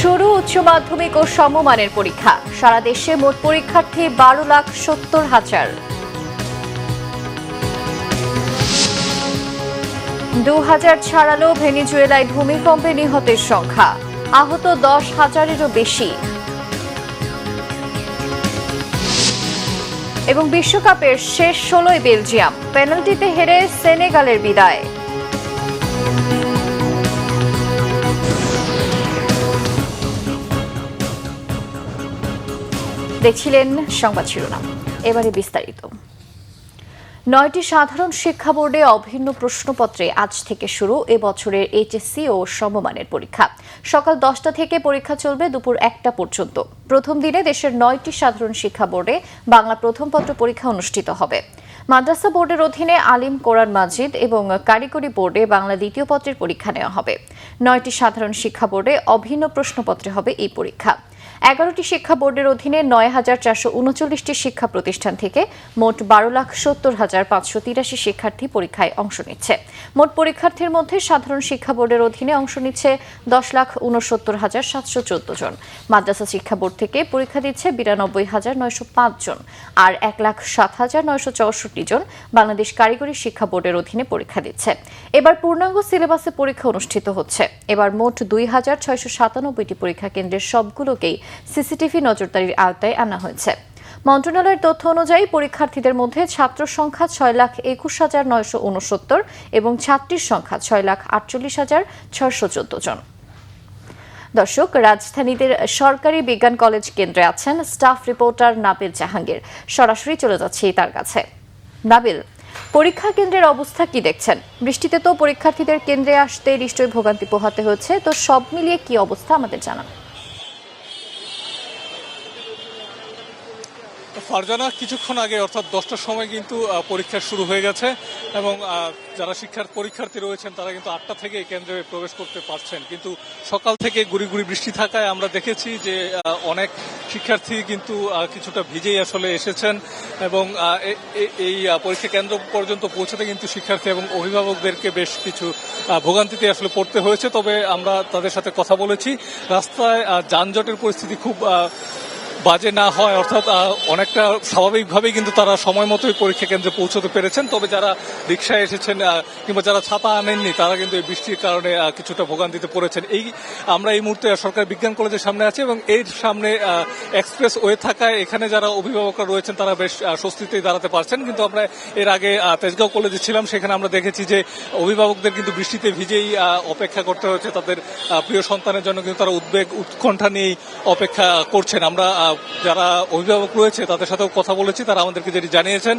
শুরু উচ্চ মাধ্যমিক ও সমমানের পরীক্ষা। সারা দেশে মোট পরীক্ষার্থী 12,70,000। 2000 ছাড়ালো ভেনেজুয়েলায় ভূমিকম্পে নিহতের সংখ্যা, আহত 10,000-এরও বেশি। এবং বিশ্বকাপের শেষ 16য় বেলজিয়াম পেনাল্টিতে হেরে সেনেগালের বিদায়। দেখছিলেন সংবাদ শিরোনাম, এবারে বিস্তারিত। 9টি সাধারণ শিক্ষা বোর্ডে অভিন্ন প্রশ্নপত্রে আজ থেকে শুরু এবছরের এইচএসসি ও সমমানের পরীক্ষা। সকাল 10টা থেকে পরীক্ষা চলবে দুপুর 1টা পর্যন্ত। প্রথম দিনে দেশের 9টি সাধারণ শিক্ষা বোর্ডে বাংলা প্রথম পত্র পরীক্ষা অনুষ্ঠিত হবে। মাদ্রাসা বোর্ডের অধীনে আলিম, কোরআন মাজিদ এবং কারিগরি বোর্ডে বাংলা দ্বিতীয় পত্রের পরীক্ষা নেওয়া হবে। 9টি সাধারণ শিক্ষা বোর্ডে অভিন্ন প্রশ্নপত্রে হবে এই পরীক্ষা। 11টি শিক্ষা বোর্ডের অধীনে 9,439টি শিক্ষা প্রতিষ্ঠান থেকে মোট 12,70,583 শিক্ষার্থী পরীক্ষায় অংশ নিচ্ছে। মোট পরীক্ষার্থীর মধ্যে সাধারণ শিক্ষা বোর্ডের অধীনে অংশ নিচ্ছে 10,69,714 জন। মাদ্রাসা শিক্ষা বোর্ড থেকে পরীক্ষা দিচ্ছে 92,905 জন, আর 1,07,964 জন বাংলাদেশ কারিগরি শিক্ষা বোর্ডের অধীনে পরীক্ষা দিচ্ছে। এবার পূর্ণাঙ্গ সিলেবাসে পরীক্ষা অনুষ্ঠিত হচ্ছে। এবার মোট 2,697টি পরীক্ষা কেন্দ্রের সবগুলোকেই সিসিটিভি নজরদারির আওতায় আনা হয়েছে। মন্ত্রণালয়ের তথ্য অনুযায়ী পরীক্ষার্থীদের মধ্যে ছাত্র সংখ্যা 6,21,969 এবং ছাত্রীর সংখ্যা 6,48,614 জন। দর্শক, রাজধানীতে সরকারি বিজ্ঞান কলেজ কেন্দ্রে আছেন স্টাফ রিপোর্টার নাবিল জাহাঙ্গীর। সরাসরি চলে যাচ্ছি তার কাছে। নাবিল, পরীক্ষা কেন্দ্রের অবস্থা কি দেখছেন? বৃষ্টিতে তো পরীক্ষার্থীদের কেন্দ্রে আসতে নিশ্চয়ই ভোগান্তি পোহাতে হয়েছে, তো সব মিলিয়ে কি অবস্থা আমাদের জানান। ফারজানা, কিছুক্ষণ আগে অর্থাৎ 10টার সময় কিন্তু পরীক্ষা শুরু হয়ে গেছে এবং যারা পরীক্ষার্থী রয়েছেন তারা কিন্তু 8টা থেকে কেন্দ্রে প্রবেশ করতে পারছেন। কিন্তু সকাল থেকে গুড়ি গুড়ি বৃষ্টি থাকায় আমরা দেখেছি যে অনেক শিক্ষার্থী কিন্তু কিছুটা ভিজেই আসলে এসেছেন এবং এই পরীক্ষা কেন্দ্র পর্যন্ত পৌঁছাতে কিন্তু শিক্ষার্থী এবং অভিভাবকদেরকে বেশ কিছু ভোগান্তিতে আসলে পড়তে হয়েছে। তবে আমরা তাদের সাথে কথা বলেছি, রাস্তায় যানজটের পরিস্থিতি খুব বাজে না হয়, অর্থাৎ অনেকটা স্বাভাবিকভাবেই কিন্তু তারা সময় মতোই পরীক্ষা কেন্দ্রে পৌঁছতে পেরেছেন। তবে যারা রিকশায় এসেছেন কিংবা যারা ছাতা আনেননি তারা কিন্তু এই বৃষ্টির কারণে কিছুটা ভোগান্তিতে পড়েছেন। আমরা এই মুহূর্তে সরকারি বিজ্ঞান কলেজের সামনে আছি এবং এর সামনে এক্সপ্রেস ওয়ে থাকায় এখানে যারা অভিভাবকরা রয়েছেন তারা বেশ স্বস্তিতেই দাঁড়াতে পারছেন। কিন্তু আমরা এর আগে তেজগাঁও কলেজে ছিলাম, সেখানে আমরা দেখেছি যে অভিভাবকদের কিন্তু বৃষ্টিতে ভিজেই অপেক্ষা করতে হচ্ছে তাদের প্রিয় সন্তানের জন্য, কিন্তু তারা উৎকণ্ঠা নিয়েই অপেক্ষা করছেন। আমরা যারা অভিভাবক রয়েছে তাদের সাথেও কথা বলেছি, তারা আমাদেরকে যেটি জানিয়েছেন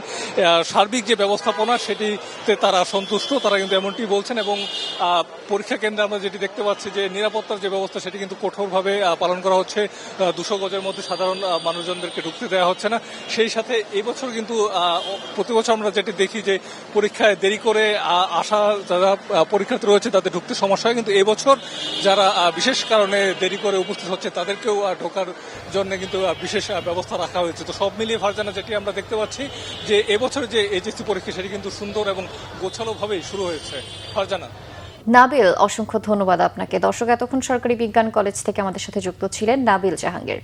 সার্বিক যে ব্যবস্থাপনা সেটিতে তারা সন্তুষ্ট, তারা কিন্তু এমনটি বলছেন। এবং পরীক্ষা কেন্দ্রে আমরা যেটি দেখতে পাচ্ছি যে নিরাপত্তার যে ব্যবস্থা সেটি কিন্তু কঠোরভাবে পালন করা হচ্ছে। 200 গজের মধ্যে সাধারণ মানুষজনদেরকে ঢুকতে দেওয়া হচ্ছে না। সেই সাথে এবছর কিন্তু প্রতি বছর আমরা যেটি দেখি যে পরীক্ষায় দেরি করে আসা যারা পরীক্ষার্থী রয়েছে তাদের ঢুকতে সমস্যা হয়, কিন্তু এবছর যারা বিশেষ কারণে দেরি করে উপস্থিত হচ্ছে তাদেরকেও ঢোকার জন্য কিন্তু বিশেষ ব্যবস্থা রাখা হয়েছে। তো সব মিলিয়ে ফারজানা, যেটি আমরা দেখতে পাচ্ছি যে এবছর যে এইচএসসি পরীক্ষা সেটি কিন্তু সুন্দর এবং গোছালোভাবেই শুরু হয়েছে। ফারজানা। নাবিল, অসংখ্য ধন্যবাদ আপনাকে। দর্শক, এতক্ষণ সরকারি বিজ্ঞান কলেজ থেকে আমাদের সাথে যুক্ত ছিলেন নাবিল জাহাঙ্গীর।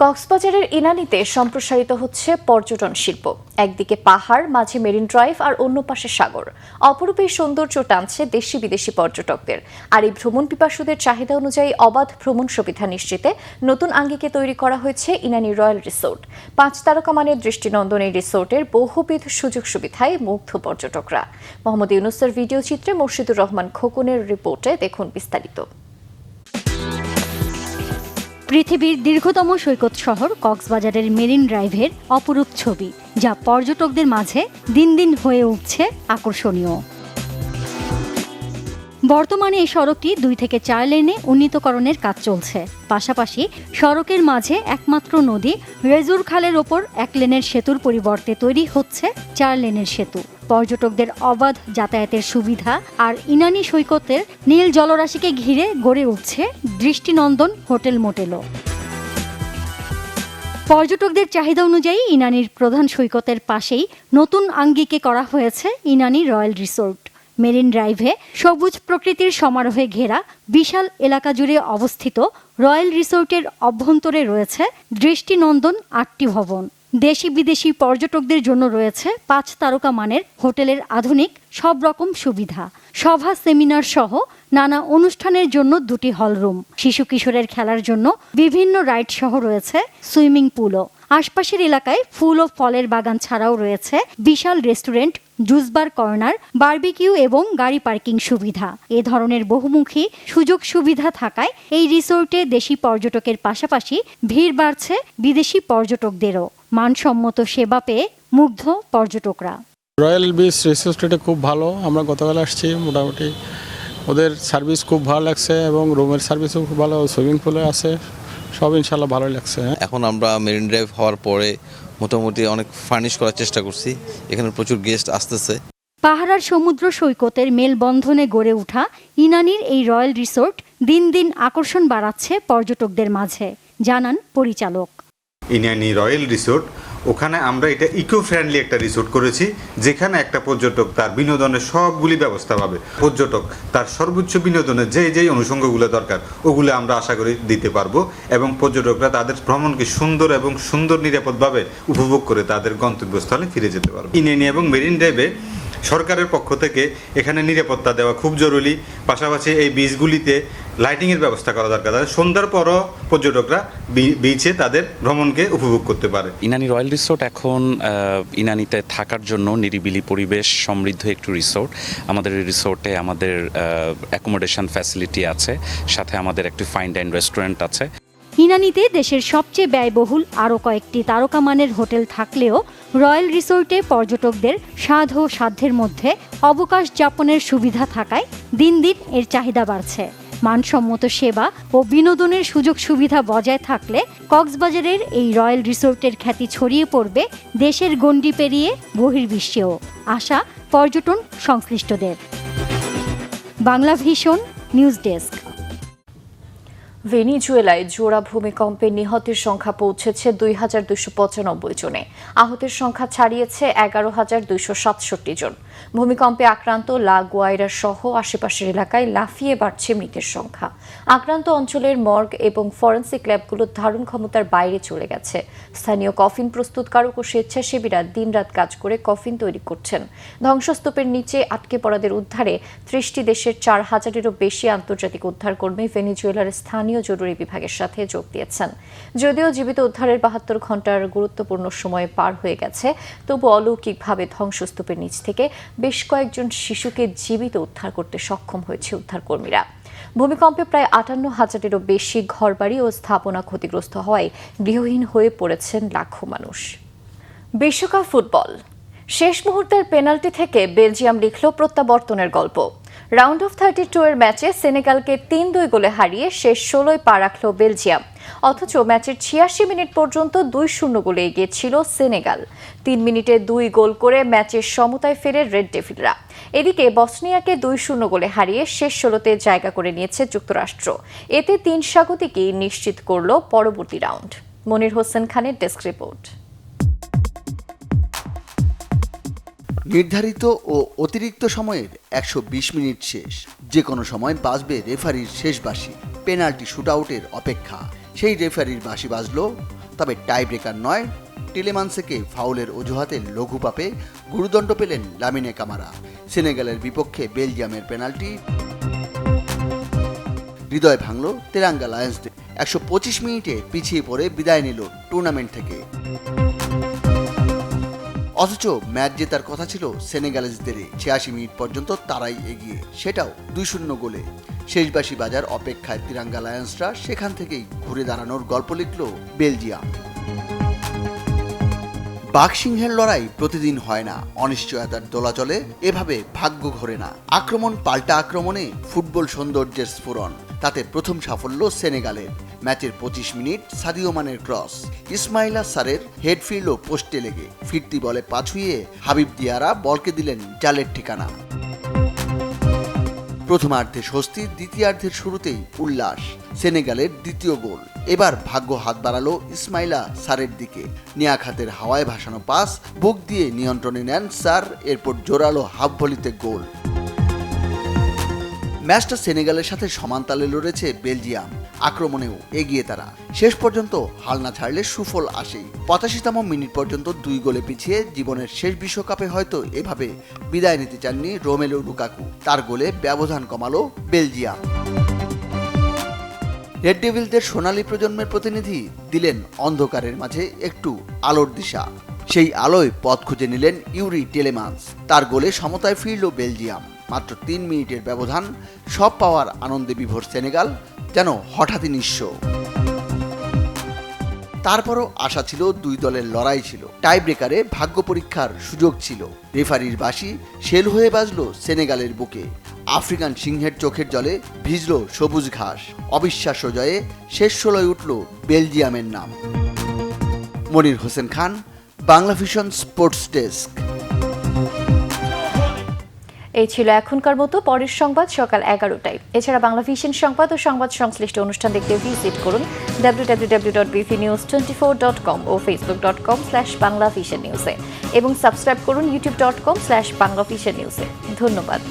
কক্সবাজারের ইনানীতে সম্প্রসারিত হচ্ছে পর্যটন শিল্প। একদিকে পাহাড়, মাঝে মেরিন ড্রাইভ আর অন্য পাশে সাগর। অপরূপ এই সৌন্দর্য টানছে দেশি বিদেশি পর্যটকদের। আর এই ভ্রমণ পিপাসুদের চাহিদা অনুযায়ী অবাধ ভ্রমণ সুবিধা নিশ্চিতে নতুন আঙ্গিকে তৈরি করা হয়েছে ইনানী রয়্যাল রিসোর্ট। 5 তারকা মানের দৃষ্টিনন্দন এই রিসোর্টের বহুবিধ সুযোগ সুবিধায় মুগ্ধ পর্যটকরা। মোহাম্মদ ইউনুসের ভিডিও চিত্রে মুর্শিদুর রহমান খোকনের রিপোর্টে দেখুন বিস্তারিত। পৃথিবীর দীর্ঘতম সৈকত শহর কক্সবাজারের মেরিন ড্রাইভের অপরূপ ছবি, যা পর্যটকদের মাঝে দিন দিন হয়ে উঠছে আকর্ষণীয়। বর্তমানে এই সড়কটি 2 থেকে 4 লেনে উন্নীতকরণের কাজ চলছে। পাশাপাশি সড়কের মাঝে একমাত্র নদী রেজুর খালের ওপর 1 লেনের সেতুর পরিবর্তে তৈরি হচ্ছে 4 লেনের সেতু। পর্যটকদের অবাধ যাতায়াতের সুবিধা আর ইনানী সৈকতের নীল জলরাশিকে ঘিরে গড়ে উঠছে দৃষ্টিনন্দন হোটেল মোটেলও। পর্যটকদের চাহিদা অনুযায়ী ইনানীর প্রধান সৈকতের পাশেই নতুন আঙ্গিকে করা হয়েছে ইনানী রয়্যাল রিসোর্ট। মেরিন ড্রাইভে সবুজ প্রকৃতির সমারোহে ঘেরা বিশাল এলাকা জুড়ে অবস্থিত রয়্যাল রিসোর্টের অভ্যন্তরে রয়েছে দৃষ্টিনন্দন 8টি ভবন। দেশি বিদেশি পর্যটকদের জন্য রয়েছে 5 তারকা মানের হোটেলের আধুনিক সব রকম সুবিধা, সভা সেমিনার সহ নানা অনুষ্ঠানের জন্য 2টি হলরুম, শিশু কিশোরের খেলার জন্য বিভিন্ন রাইড সহ রয়েছে সুইমিং পুলও। আশপাশের এলাকায় ফুল ও ফলের বাগান ছাড়াও রয়েছে বিশাল রেস্টুরেন্ট, জুসবার কর্নার, বারবিকিউ এবং গাড়ি পার্কিং সুবিধা। এ ধরনের বহুমুখী সুযোগ সুবিধা থাকায় এই রিসোর্টে দেশি পর্যটকের পাশাপাশি ভিড় বাড়ছে বিদেশি পর্যটকদেরও। মানসম্মত সেবা পেয়ে মুগ্ধ পর্যটকরা। রয়্যাল বিচ রিসোর্টটা খুব ভালো, আমরা গতকাল আসছি। মোটামুটি ওদের সার্ভিস খুব ভালো লাগছে এবং রুমের সার্ভিসও খুব ভালো, সুইমিং পুলে আছে, সব ইনশাল্লাহ ভালোই লাগছে। এখন আমরা মেরিন ড্রাইভ হওয়ার পরে মোটামুটি অনেক ফার্নিশ করার চেষ্টা করছি, এখানে প্রচুর গেস্ট আসতেছে। পাহাড়ার সমুদ্র সৈকতের মেলবন্ধনে গড়ে ওঠা ইনানির এই রয়্যাল রিসোর্ট দিন দিন আকর্ষণ বাড়াচ্ছে পর্যটকদের মাঝে, জানান পরিচালক। ইনানি রয়্যাল রিসোর্ট, ওখানে আমরা এটা ইকো ফ্রেন্ডলি একটা রিসোর্ট করেছি, যেখানে একটা পর্যটক তার বিনোদনের সবগুলি ব্যবস্থা পাবে। পর্যটক তার সর্বোচ্চ বিনোদনের যেই অনুষঙ্গগুলো দরকার ওগুলো আমরা আশা করি দিতে পারবো, এবং পর্যটকরা তাদের ভ্রমণকে সুন্দর এবং সুন্দর নিরাপদভাবে উপভোগ করে তাদের গন্তব্যস্থলে ফিরে যেতে পারবে। ইনানি এবং মেরিন ড্রাইভে সরকারের পক্ষ থেকে এখানে নিরাপত্তা দেওয়া খুব জরুরি, পাশাপাশি এই বিচগুলিতে লাইটিংয়ের ব্যবস্থা করা দরকার, সন্ধ্যার পরও পর্যটকরা বিচে তাদের ভ্রমণকে উপভোগ করতে পারে। ইনানি রয়্যাল রিসোর্ট এখন ইনানিতে থাকার জন্য নিরিবিলি পরিবেশ সমৃদ্ধ একটু রিসোর্ট। আমাদের এই রিসোর্টে আমাদের অ্যাকোমোডেশন ফ্যাসিলিটি আছে, সাথে আমাদের একটি ফাইন ডাইন রেস্টুরেন্ট আছে। ইনানিতে দেশের সবচেয়ে ব্যয়বহুল আরও কয়েকটি তারকা মানের হোটেল থাকলেও রয়্যাল রিসোর্টে পর্যটকদের স্বাদ ও সাধ্যের মধ্যে অবকাশ যাপনের সুবিধা থাকায় দিন দিন এর চাহিদা বাড়ছে। মানসম্মত সেবা ও বিনোদনের সুযোগ সুবিধা বজায় থাকলে কক্সবাজারের এই রয়্যাল রিসোর্টের খ্যাতি ছড়িয়ে পড়বে দেশের গণ্ডি পেরিয়ে বহির্বিশ্বেও, আশা পর্যটন সংশ্লিষ্টদের। Bangla Vision news desk. ভেনিজুয়েলায় জোড়া ভূমিকম্পে নিহতের সংখ্যা পৌঁছেছে 2,295 জনে, আহতের সংখ্যা ছাড়িয়েছে 11,267 জন। ভূমিকম্পে আক্রান্ত লা গুয়াইরা সহ আশেপাশের এলাকায় লাফিয়ে বাড়ছে মৃতের সংখ্যা। আক্রান্ত অঞ্চলের মর্গ এবং ফরেন্সিক ল্যাবগুলোর ধারণ ক্ষমতার বাইরে চলে গেছে। স্থানীয় কফিন প্রস্তুতকারক ও স্বেচ্ছাসেবীরা দিনরাত কাজ করে কফিন তৈরি করছেন। ধ্বংসস্তূপের নিচে আটকে পড়াদের উদ্ধারে 30টি দেশের 4,000-এরও বেশি আন্তর্জাতিক উদ্ধারকর্মী ভেনিজুয়েলার স্থানীয় জরুরি বিভাগের সাথে যোগ দিয়েছেন। যদিও জীবিত উদ্ধারের 72 ঘন্টার গুরুত্বপূর্ণ সময় পার হয়ে গেছে, তবু অলৌকিকভাবে ধ্বংসস্তূপের নিচ থেকে বেশ কয়েকজন শিশুকে জীবিত উদ্ধার করতে সক্ষম হয়েছে উদ্ধারকর্মীরা। ভূমিকম্পে প্রায় 58,000-এরও বেশি ঘরবাড়ি ও স্থাপনা ক্ষতিগ্রস্ত হওয়ায় গৃহহীন হয়ে পড়েছেন লাখো মানুষ। বিশ্বকাপ ফুটবল শেষ মুহূর্তের পেনাল্টি থেকে বেলজিয়াম লিখল প্রত্যাবর্তনের গল্প। রাউন্ড অফ 32 এর ম্যাচে সেনেগালকে 3-2 গোলে হারিয়ে শেষ 16 পা রাখল বেলজিয়াম। অথচ ম্যাচের 86 মিনিট পর্যন্ত 2-0 গোলে এগিয়ে ছিল সেনেগাল। 3 মিনিটে 2 গোল করে ম্যাচের সমতায় ফেরে রেড ডেভিলরা। এদিকে বসনিয়াকে 2-0 গোলে হারিয়ে শেষ 16তে জায়গা করে নিয়েছে যুক্তরাষ্ট্র। এতে 3 স্বাগতিকই নিশ্চিত করল পরবর্তী রাউন্ড। মনির হোসেন খানের ডেস্ক রিপোর্ট। নির্ধারিত ও অতিরিক্ত সময়ের 120 মিনিট শেষ, যে কোনো সময় বাজবে রেফারির শেষ বাঁশি। পেনাল্টি শুটআউটের অপেক্ষা, সেই রেফারির বাঁশি বাজলো, তবে টাই ব্রেকার নয়। টিলেমান্সকে ফাউলের অজুহাতে লঘু পাপে গুরুদণ্ড পেলেন লামিনে কামারা। সেনেগালের বিপক্ষে বেলজিয়ামের পেনাল্টি হৃদয় ভাঙল তেরাঙ্গা লায়ন্সদের। 125 মিনিটে পিছিয়ে পড়ে বিদায় নিল টুর্নামেন্ট থেকে। অথচ ম্যাচ জেতার কথা ছিল সেনেগালিজদের। 86 মিনিট পর্যন্ত তারাই এগিয়ে, সেটাও 2-0 গোলে। শেষবাসী বাজার অপেক্ষায় তিরাঙ্গা লায়ন্সরা সেখান থেকেই ঘুরে দাঁড়ানোর গল্প লিখল বেলজিয়াম। বাঘসিংহের লড়াই প্রতিদিন হয় না, অনিশ্চয়তার দোলাচলে এভাবে ভাগ্য ঘোরে না। আক্রমণ পাল্টা আক্রমণে ফুটবল সৌন্দর্যের স্ফুরণ, তাতে প্রথম সাফল্য সেনেগালের। ম্যাচের 25 মিনিট সাদিও মানের ক্রস, ইসমাইলা সারের হেড ফিরল পোস্টে লেগে। ফিরতি বলে পা ছুঁয়ে হাবিব দিয়ারা বলকে দিলেন জালের ঠিকানা। প্রথমার্ধে স্বস্তি, দ্বিতীয়ার্ধের শুরুতেই উল্লাস। সেনেগালের দ্বিতীয় গোল। এবার ভাগ্য হাত বাড়ালো ইসমাইলা সারের দিকে। নিয়াখাতের হাওয়ায় ভাসানো পাস বুক দিয়ে নিয়ন্ত্রণে নেন সার, এরপর জোরালো হাফ ভলিতে গোল। ম্যাচটা সেনেগালের সাথে সমান তালে লড়েছে বেলজিয়াম, আক্রমণেও এগিয়ে তারা। শেষ পর্যন্ত হাল না ছাড়লে সুফল আসেই। 85তম মিনিট পর্যন্ত 2 গোলে পিছিয়ে জীবনের শেষ বিশ্বকাপে হয়তো এভাবে বিদায় নিতে চাননি রোমেলু লুকাকু। তার গোলে ব্যবধান কমালো বেলজিয়াম। রেড ডেভিলদের সোনালী প্রজন্মের প্রতিনিধি দিলেন অন্ধকারের মাঝে একটু আলোর দিশা। সেই আলোয় পথ খুঁজে নিলেন ইউরি টেলেমান্স। তার গোলে সমতায় ফিরল বেলজিয়াম। মাত্র 3 মিনিটের ব্যবধান, সব পাওয়ার আনন্দে বিভোর সেনেগাল যেন হঠাৎই নিঃস্ব। তারপরও আশা ছিল, 2 দলের লড়াই ছিল, টাই ব্রেকারে ভাগ্য পরীক্ষার সুযোগ ছিল। রেফারির বাঁশি শেল হয়ে বাজল সেনেগালের বুকে। আফ্রিকান সিংহের চোখের জলে ভিজল সবুজ ঘাস। অবিশ্বাস্য জয়ে শেষ 16 উঠল বেলজিয়ামের নাম। Monir Hossain Khan, Bangla vision sports desk. এই ছিল এখনকার মতো। পরের সংবাদ সকাল 11টায়। এছাড়া বাংলা ভিশন সংবাদ ও সংবাদ সংশ্লিষ্ট অনুষ্ঠান দেখতে ভিজিট করুন www.bvnews24.com ও facebook.com/banglavisionnews এবং সাবস্ক্রাইব করুন youtube.com/banglavisionnews। ধন্যবাদ।